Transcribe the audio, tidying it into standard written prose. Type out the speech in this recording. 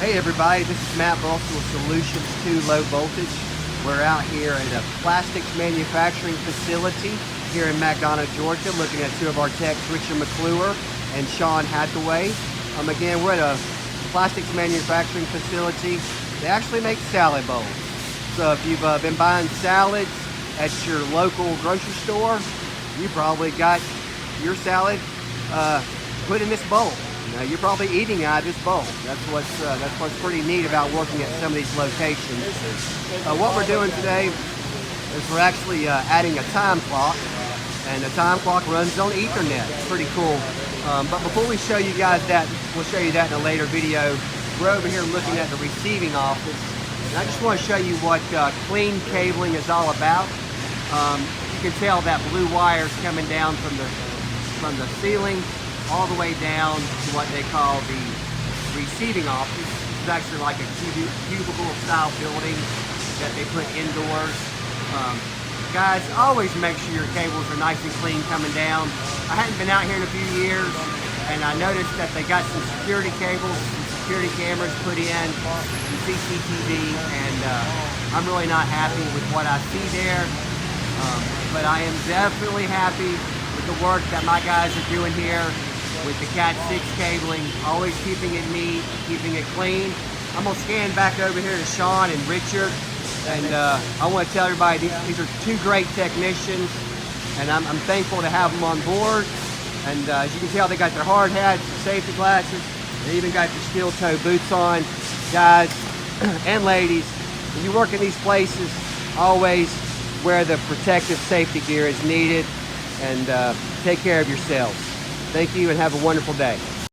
Hey everybody, this is Matt Bulls with Solutions 2 Low Voltage. We're out here at a plastics manufacturing facility here in McDonough, Georgia, looking at two of our techs, Richard McClure and Sean Hathaway. Again, we're at a plastics manufacturing facility. They actually make salad bowls. So if you've been buying salads at your local grocery store, you probably got your salad put in this bowl. You're probably eating out of this bowl. That's what's pretty neat about working at some of these locations. What we're doing today is we're actually adding a time clock, and the time clock runs on Ethernet. It's pretty cool. But before we show you guys that, we'll show you that in a later video. We're over here looking at the receiving office, and I just want to show you what clean cabling is all about. You can tell that blue wire is coming down from the ceiling all the way down to what they call the receiving office. This is actually like a cubicle style building that they put indoors. Guys, always make sure your cables are nice and clean coming down. I hadn't been out here in a few years, and I noticed that they got some security cables, some security cameras put in, some CCTV, and I'm really not happy with what I see there. But I am definitely happy with the work that my guys are doing here with the Cat 6 cabling, always keeping it neat, keeping it clean. I'm going to scan back over here to Sean and Richard, and I want to tell everybody these are two great technicians, and I'm thankful to have them on board. And as you can tell, they got their hard hats, safety glasses, they even got their steel toe boots on. Guys and ladies, when you work in these places, always wear the protective safety gear as needed, and take care of yourselves. Thank you and have a wonderful day.